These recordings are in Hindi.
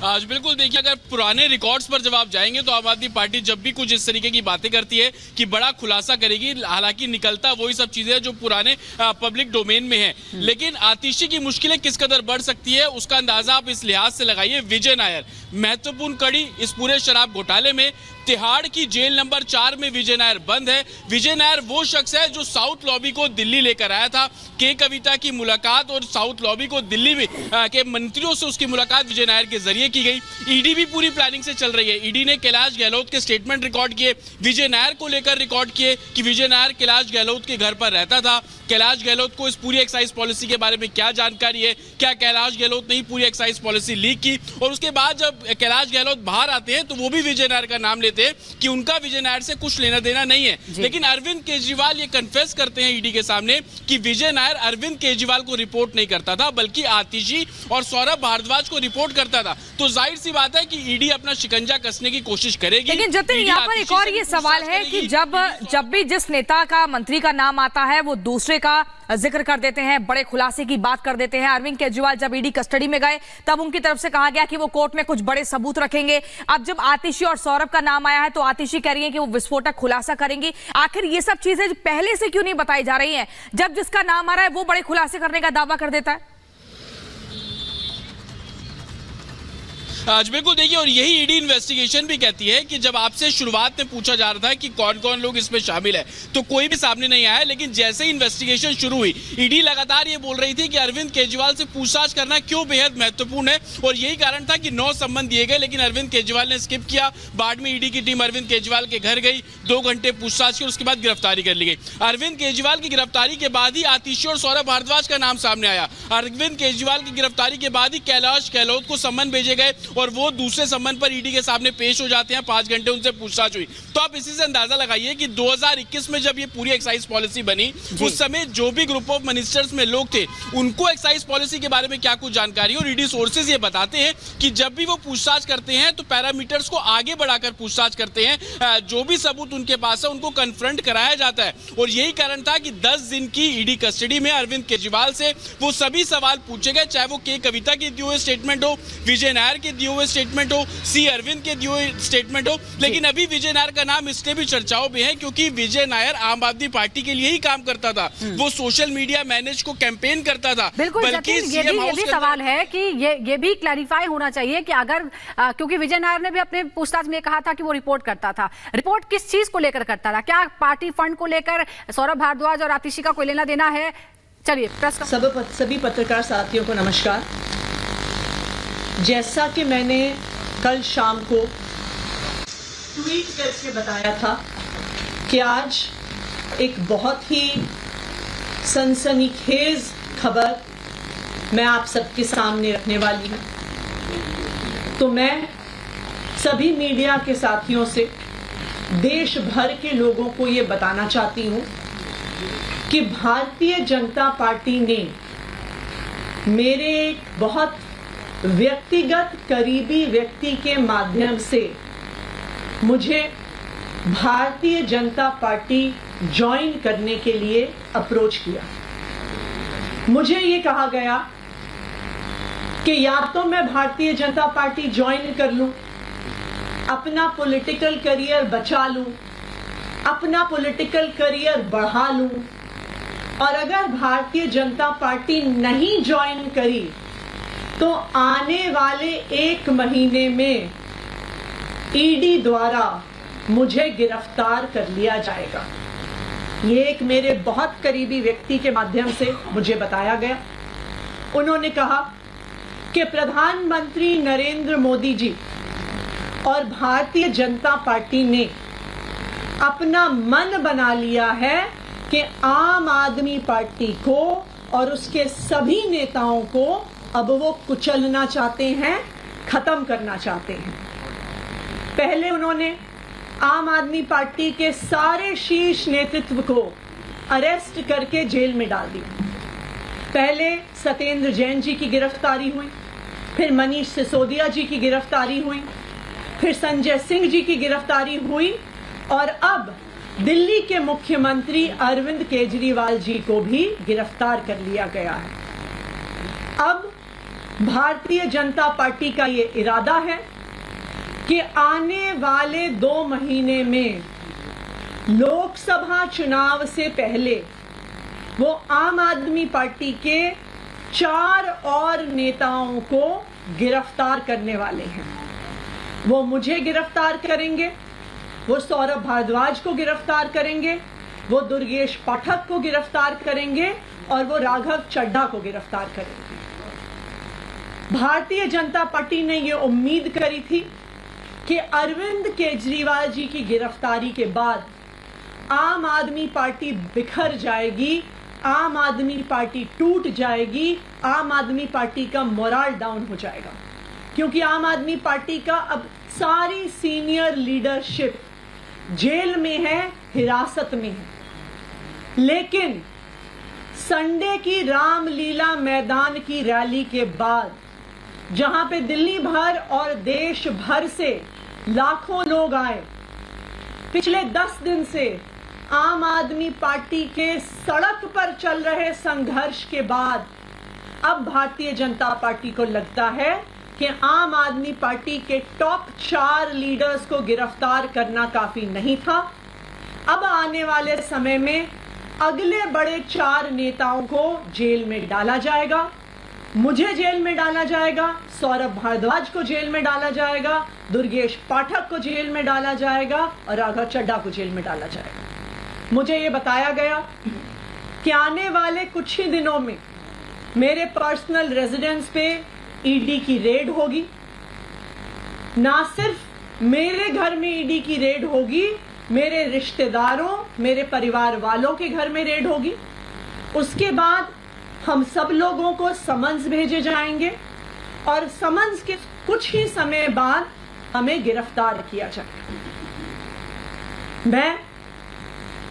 आज बिल्कुल देखिए, अगर पुराने रिकॉर्ड्स पर जब आप जाएंगे तो आम आदमी पार्टी जब भी कुछ इस तरीके की बातें करती है कि बड़ा खुलासा करेगी, हालांकि निकलता वही सब चीजें जो पुराने पब्लिक डोमेन में है। लेकिन आतिशी की मुश्किलें किस कदर बढ़ सकती है उसका अंदाजा आप इस लिहाज से लगाइए। विजय नायर महत्वपूर्ण कड़ी इस पूरे शराब घोटाले में। तिहाड़ की जेल नंबर 4 में विजय नायर बंद है। विजय नायर वो शख्स है जो साउथ लॉबी को दिल्ली लेकर आया था। के कविता की मुलाकात और साउथ लॉबी को दिल्ली में के मंत्रियों से उसकी मुलाकात विजय नायर के जरिए की गई। ईडी भी पूरी प्लानिंग से चल रही है। ईडी ने कैलाश गहलोत के स्टेटमेंट रिकॉर्ड किए, विजय नायर को लेकर रिकॉर्ड किए कि विजय नायर कैलाश गहलोत के घर पर रहता था। कैलाश गहलोत को इस पूरी एक्साइज पॉलिसी के बारे में क्या जानकारी है, क्या कैलाश गहलोत ने ही पूरी एक्साइज पॉलिसी लीक की। और उसके बाद जब कैलाश गहलोत बाहर आते हैं तो वो भी विजय नायर का नाम लेते हैं कि उनका विजय नायर से कुछ लेना देना नहीं है। लेकिन अरविंद केजरीवाल ये कन्फेस करते हैं ईडी के सामने कि विजय नायर अरविंद केजरीवाल को रिपोर्ट नहीं करता था, बल्कि आतिशी और सौरभ भारद्वाज को रिपोर्ट करता था। तो जाहिर सी बात है कि ईडी अपना शिकंजा कसने की कोशिश करेगी। लेकिन जतिन, यहाँ पर एक और ये सवाल है कि जब भी जिस नेता का, मंत्री का नाम आता है वो दूसरे का जिक्र कर देते हैं, बड़े खुलासे की बात कर देते हैं। अरविंद केजरीवाल जब ईडी कस्टडी में गए तब उनकी तरफ से कहा गया कि वो कोर्ट में कुछ बड़े सबूत रखेंगे। अब जब आतिशी और सौरभ का नाम आया है तो आतिशी कह रही है कि वो विस्फोटक खुलासा करेंगी। आखिर ये सब चीजें पहले से क्यों नहीं बताई जा रही हैं? जब जिसका नाम आ रहा है वो बड़े खुलासे करने का दावा कर देता है। आज बिल्कुल देखिए, और यही ईडी इन्वेस्टिगेशन भी कहती है कि जब आपसे शुरुआत में पूछा जा रहा था कि कौन कौन लोग इसमें शामिल है तो कोई भी सामने नहीं आया। लेकिन जैसे ही इन्वेस्टिगेशन शुरू हुई, ईडी लगातार ये बोल रही थी कि अरविंद केजरीवाल से पूछताछ करना क्यों बेहद महत्वपूर्ण है। और यही कारण था कि 9 सम्मन दिए गए, लेकिन अरविंद केजरीवाल ने स्किप किया। बाद में ईडी की टीम अरविंद केजरीवाल के घर गई, 2 घंटे पूछताछ की, उसके बाद गिरफ्तारी कर ली गई। अरविंद केजरीवाल की गिरफ्तारी के बाद ही आतिशी और सौरभ भारद्वाज का नाम सामने आया। अरविंद केजरीवाल की गिरफ्तारी के बाद ही कैलाश गहलोत को सम्मन भेजे गए और वो दूसरे सम्मन पर ईडी के सामने पेश हो जाते हैं। 5 घंटे उनसे पूछताछ हुई। तो आप इसी से अंदाजा लगाइए कि 2021 में जब ये पूरी एक्साइज पॉलिसी बनी, उस समय जो भी ग्रुप ऑफ मिनिस्टर्स में लोग थे उनको एक्साइज पॉलिसी के बारे में क्या कुछ जानकारी। और ईडी सोर्सेज ये बताते हैं कि जब भी वो पूछताछ करते हैं तो पैरामीटर्स को आगे बढ़ाकर पूछताछ करते हैं। जो भी सबूत उनके पास है उनको कन्फ्रंट कराया जाता है। और यही कारण था कि 10 दिन की ईडी कस्टडी में अरविंद केजरीवाल से वो सभी सवाल पूछे गए, चाहे वो के कविता के दिए हुए स्टेटमेंट हो, विजय नायर के दिए हुए स्टेटमेंट हो, सी अरविंद के दिए हुए स्टेटमेंट हो। लेकिन अभी विजय नायर का नाम इसलिए भी चर्चाओं में है क्योंकि विजय नायर आम आदमी पार्टी के लिए ही काम करता था। वो सोशल मीडिया मैनेज को कैंपेन करता था। बिल्कुल, बल्कि ये भी सवाल है कि ये भी क्लैरिफाई होना चाहिए कि अगर क्योंकि विजय नायर ने भी अपने पूछताछ में कहा था कि वो रिपोर्ट करता था। रिपोर्ट किस चीज को लेकर करता था? क्या पार्टी फंड को लेकर सौरभ भारद्वाज और आतिशी का कोई लेना देना है? चलिए, सभी पत्रकार साथियों को नमस्कार। जैसा कि मैंने कल शाम को ट्वीट करके बताया था कि आज एक बहुत ही सनसनीखेज खबर मैं आप सबके सामने रखने वाली हूं। तो मैं सभी मीडिया के साथियों से, देश भर के लोगों को ये बताना चाहती हूं कि भारतीय जनता पार्टी ने मेरे एक बहुत व्यक्तिगत करीबी व्यक्ति के माध्यम से मुझे भारतीय जनता पार्टी ज्वाइन करने के लिए अप्रोच किया। मुझे ये कहा गया कि या तो मैं भारतीय जनता पार्टी ज्वाइन कर लूं, अपना पॉलिटिकल करियर बचा लूं, अपना पॉलिटिकल करियर बढ़ा लूं, और अगर भारतीय जनता पार्टी नहीं ज्वाइन करी तो आने वाले 1 महीने में ईडी द्वारा मुझे गिरफ्तार कर लिया जाएगा। ये एक मेरे बहुत करीबी व्यक्ति के माध्यम से मुझे बताया गया। उन्होंने कहा कि प्रधानमंत्री नरेंद्र मोदी जी और भारतीय जनता पार्टी ने अपना मन बना लिया है कि आम आदमी पार्टी को और उसके सभी नेताओं को अब वो कुचलना चाहते हैं, खत्म करना चाहते हैं। पहले उन्होंने आम आदमी पार्टी के सारे शीर्ष नेतृत्व को अरेस्ट करके जेल में डाल दिया। पहले सत्येंद्र जैन जी की गिरफ्तारी हुई, फिर मनीष सिसोदिया जी की गिरफ्तारी हुई, फिर संजय सिंह जी की गिरफ्तारी हुई, और अब दिल्ली के मुख्यमंत्री अरविंद केजरीवाल जी को भी गिरफ्तार कर लिया गया है। अब भारतीय जनता पार्टी का ये इरादा है कि आने वाले 2 महीने में लोकसभा चुनाव से पहले वो आम आदमी पार्टी के 4 और नेताओं को गिरफ्तार करने वाले हैं। वो मुझे गिरफ्तार करेंगे, वो सौरभ भारद्वाज को गिरफ्तार करेंगे, वो दुर्गेश पाठक को गिरफ्तार करेंगे और वो राघव चड्ढा को गिरफ्तार करेंगे। भारतीय जनता पार्टी ने ये उम्मीद करी थी कि अरविंद केजरीवाल जी की गिरफ्तारी के बाद आम आदमी पार्टी बिखर जाएगी, आम आदमी पार्टी टूट जाएगी, आम आदमी पार्टी का मोरल डाउन हो जाएगा, क्योंकि आम आदमी पार्टी का अब सारी सीनियर लीडरशिप जेल में है, हिरासत में है। लेकिन संडे की रामलीला मैदान की रैली के बाद, जहां पे दिल्ली भर और देश भर से लाखों लोग आए, पिछले 10 दिन से आम आदमी पार्टी के सड़क पर चल रहे संघर्ष के बाद अब भारतीय जनता पार्टी को लगता है कि आम आदमी पार्टी के टॉप 4 लीडर्स को गिरफ्तार करना काफी नहीं था। अब आने वाले समय में अगले बड़े 4 नेताओं को जेल में डाला जाएगा। मुझे जेल में डाला जाएगा, सौरभ भारद्वाज को जेल में डाला जाएगा, दुर्गेश पाठक को जेल में डाला जाएगा और राघव चड्ढा को जेल में डाला जाएगा। मुझे ये बताया गया कि आने वाले कुछ ही दिनों में मेरे पर्सनल रेजिडेंस पे ईडी की रेड होगी। ना सिर्फ मेरे घर में ईडी की रेड होगी, मेरे रिश्तेदारों, मेरे परिवार वालों के घर में रेड होगी। उसके बाद हम सब लोगों को समन्स भेजे जाएंगे और समन्स के कुछ ही समय बाद हमें गिरफ्तार किया जाएगा। मैं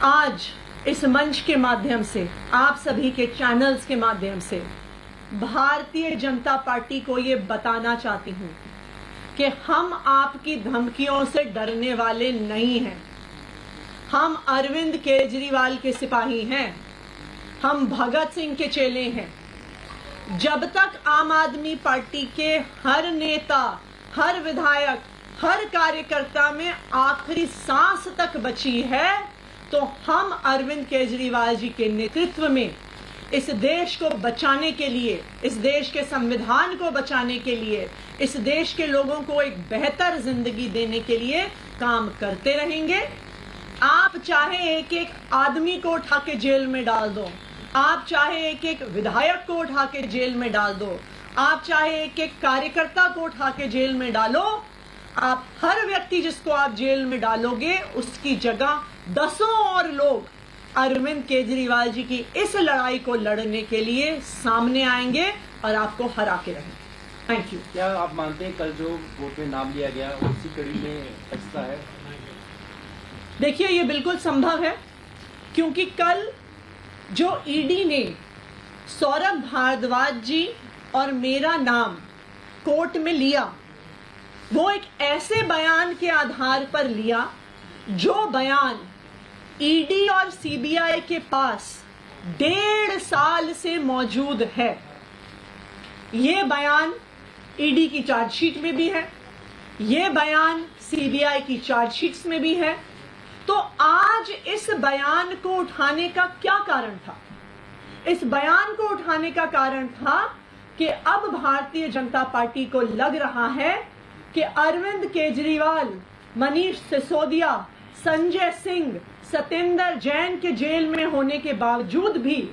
आज इस मंच के माध्यम से, आप सभी के चैनल्स के माध्यम से भारतीय जनता पार्टी को ये बताना चाहती हूं कि हम आपकी धमकियों से डरने वाले नहीं हैं। हम अरविंद केजरीवाल के सिपाही हैं, हम भगत सिंह के चेले हैं। जब तक आम आदमी पार्टी के हर नेता, हर विधायक, हर कार्यकर्ता में आखिरी सांस तक बची है, तो हम अरविंद केजरीवाल जी के नेतृत्व में इस देश को बचाने के लिए, इस देश के संविधान को बचाने के लिए, इस देश के लोगों को एक बेहतर जिंदगी देने के लिए काम करते रहेंगे। आप चाहे एक एक आदमी को उठा के जेल में डाल दो, आप चाहे एक एक विधायक को उठा के जेल में डाल दो, आप चाहे एक एक कार्यकर्ता को उठा के जेल में डालो, आप हर व्यक्ति जिसको आप जेल में डालोगे उसकी जगह 10 और लोग अरविंद केजरीवाल जी की इस लड़ाई को लड़ने के लिए सामने आएंगे और आपको हरा के रहेंगे। Thank you. क्या आप मानते हैं कल जो वोट में नाम लिया गया उसी कड़ी में ऐसा है? देखिए, ये बिल्कुल संभव है, क्योंकि कल जो ईडी ने सौरभ भारद्वाज जी और मेरा नाम कोर्ट में लिया, वो एक ऐसे बयान के आधार पर लिया जो बयान ईडी और सीबीआई के पास 1.5 साल से मौजूद है। ये बयान ईडी की चार्जशीट में भी है, ये बयान सीबीआई की चार्जशीट्स में भी है। तो आज इस बयान को उठाने का क्या कारण था? इस बयान को उठाने का कारण था कि अब भारतीय जनता पार्टी को लग रहा है कि अरविंद केजरीवाल, मनीष सिसोदिया, संजय सिंह, सत्येंद्र जैन के जेल में होने के बावजूद भी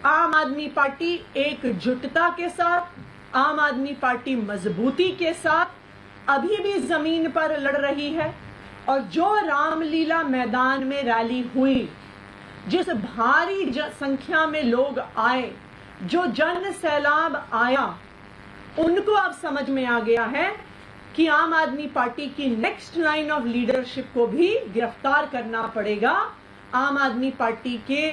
आम आदमी पार्टी एकजुटता के साथ, आम आदमी पार्टी मजबूती के साथ अभी भी जमीन पर लड़ रही है। और जो रामलीला मैदान में रैली हुई, जिस भारी संख्या में लोग आए, जो जन सैलाब आया, उनको अब समझ में आ गया है कि आम आदमी पार्टी की नेक्स्ट लाइन ऑफ लीडरशिप को भी गिरफ्तार करना पड़ेगा। आम आदमी पार्टी के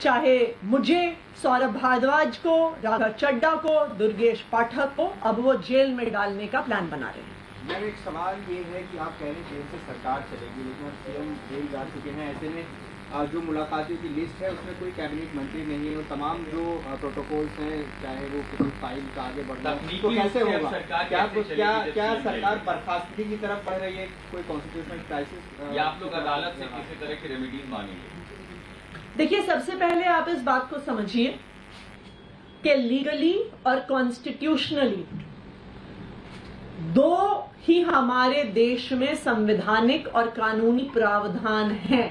चाहे मुझे, सौरभ भारद्वाज को, राघव चड्ढा को, दुर्गेश पाठक को अब वो जेल में डालने का प्लान बना रहे हैं। मेरा एक सवाल ये है कि आप कह रहे हैं जेल से सरकार चलेगी, लेकिन सीएम जेल जा चुके हैं। ऐसे में जो मुलाकातों की लिस्ट है उसमें कोई कैबिनेट मंत्री नहीं है और तमाम जो प्रोटोकॉल्स हैं चाहे वो किसी फाइल का आगे बढ़ना तो कैसे होगा? क्या सरकार बर्खास्तगी की तरफ बढ़ रही है? कोई कॉन्स्टिट्यूशनल क्राइसिस या आप लोग अदालत से किसी तरह की रेमेडीज मांगेंगे? देखिए, सबसे पहले आप इस बात को समझिए कि लीगली और कॉन्स्टिट्यूशनली दो ही हमारे देश में संवैधानिक और कानूनी प्रावधान हैं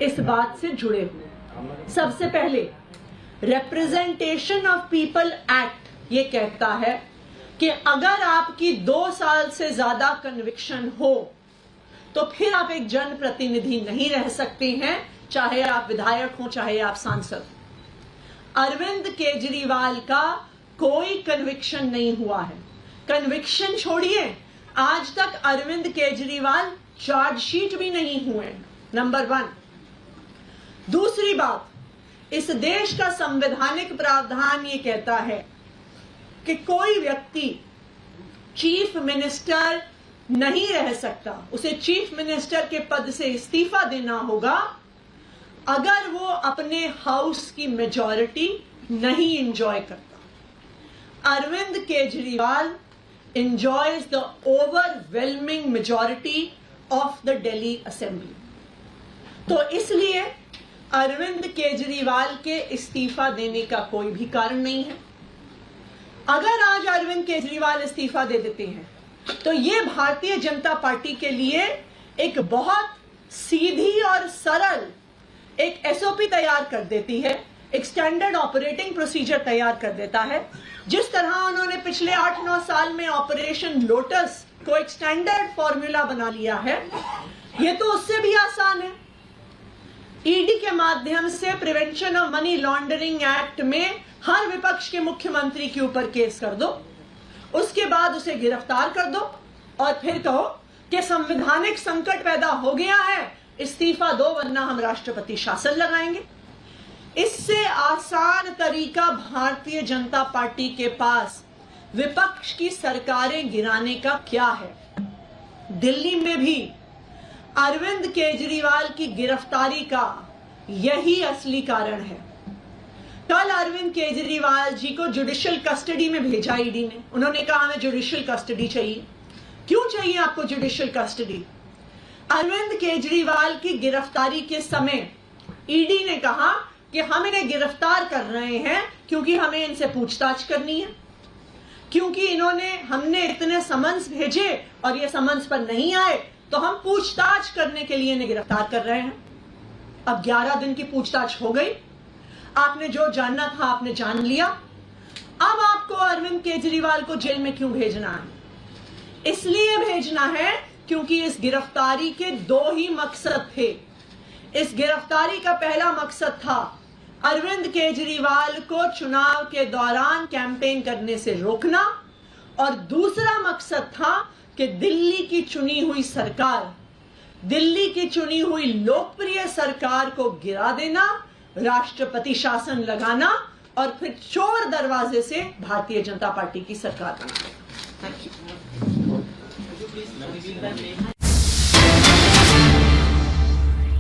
इस बात से जुड़े हुए। सबसे पहले रिप्रेजेंटेशन ऑफ पीपल एक्ट ये कहता है कि अगर आपकी 2 साल से ज्यादा कन्विक्शन हो तो फिर आप एक जनप्रतिनिधि नहीं रह सकते हैं, चाहे आप विधायक हो चाहे आप सांसद। अरविंद केजरीवाल का कोई कन्विक्शन नहीं हुआ है। कन्विक्शन छोड़िए, आज तक अरविंद केजरीवाल चार्जशीट भी नहीं हुए। नंबर 1। दूसरी बात, इस देश का संवैधानिक प्रावधान ये कहता है कि कोई व्यक्ति चीफ मिनिस्टर नहीं रह सकता, उसे चीफ मिनिस्टर के पद से इस्तीफा देना होगा अगर वो अपने हाउस की मेजॉरिटी नहीं एंजॉय करता। Arvind Kejriwal enjoys the overwhelming majority of the Delhi Assembly। तो इसलिए अरविंद केजरीवाल के इस्तीफा देने का कोई भी कारण नहीं है। अगर आज अरविंद केजरीवाल इस्तीफा दे देते हैं तो ये भारतीय जनता पार्टी के लिए एक बहुत सीधी और सरल एक एसओपी तैयार कर देती है, एक स्टैंडर्ड ऑपरेटिंग प्रोसीजर तैयार कर देता है। जिस तरह उन्होंने पिछले 8-9 साल में ऑपरेशन लोटस को एक स्टैंडर्ड फॉर्मूला बना लिया है, ये तो उससे भी आसान है। ईडी के माध्यम से prevention of money laundering act में हर विपक्ष के मुख्यमंत्री के ऊपर केस कर दो, उसके बाद उसे गिरफ्तार कर दो और फिर कहो कि संवैधानिक संकट पैदा हो गया है, इस्तीफा दो वरना हम राष्ट्रपति शासन लगाएंगे। इससे आसान तरीका भारतीय जनता पार्टी के पास विपक्ष की सरकारें गिराने का क्या है? दिल्ली में भी अरविंद केजरीवाल की गिरफ्तारी का यही असली कारण है। कल अरविंद केजरीवाल जी को जुडिशियल कस्टडी में भेजा ईडी ने। उन्होंने कहा हमें जुडिशियल कस्टडी चाहिए। क्यों चाहिए आपको जुडिशियल कस्टडी? अरविंद केजरीवाल की गिरफ्तारी के समय ईडी ने कहा कि हम इन्हें गिरफ्तार कर रहे हैं क्योंकि हमें इनसे पूछताछ करनी है, क्योंकि हमने इतने समन्स भेजे और ये समन्स पर नहीं आए तो हम पूछताछ करने के लिए इन्हें गिरफ्तार कर रहे हैं। अब 11 दिन की पूछताछ हो गई, आपने जो जानना था आपने जान लिया। अब आपको अरविंद केजरीवाल को जेल में क्यों भेजना है? इसलिए भेजना है क्योंकि इस गिरफ्तारी के 2 ही मकसद थे। इस गिरफ्तारी का पहला मकसद था अरविंद केजरीवाल को चुनाव के दौरान कैंपेन करने से रोकना और दूसरा मकसद था कि दिल्ली की चुनी हुई सरकार, दिल्ली की चुनी हुई लोकप्रिय सरकार को गिरा देना, राष्ट्रपति शासन लगाना और फिर चोर दरवाजे से भारतीय जनता पार्टी की सरकार बनाना। Thank you.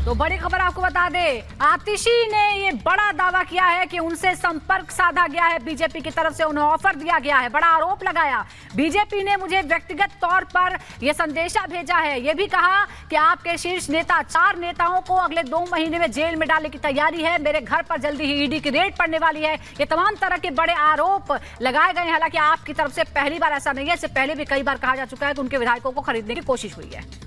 तो बड़ी खबर आपको बता दें, आतिशी ने ये बड़ा दावा किया है कि उनसे संपर्क साधा गया है बीजेपी की तरफ से, उन्हें ऑफर दिया गया है। बड़ा आरोप लगाया, बीजेपी ने मुझे व्यक्तिगत तौर पर यह संदेशा भेजा है। यह भी कहा कि आपके शीर्ष नेता 4 नेताओं को अगले 2 महीने में जेल में डालने की तैयारी है, मेरे घर पर जल्दी ही ईडी की रेड पड़ने वाली है। ये तमाम तरह के बड़े आरोप लगाए गए हैं। हालांकि आपकी तरफ से पहली बार ऐसा नहीं है, इससे पहले भी कई बार कहा जा चुका है कि उनके विधायकों को खरीदने की कोशिश हुई है।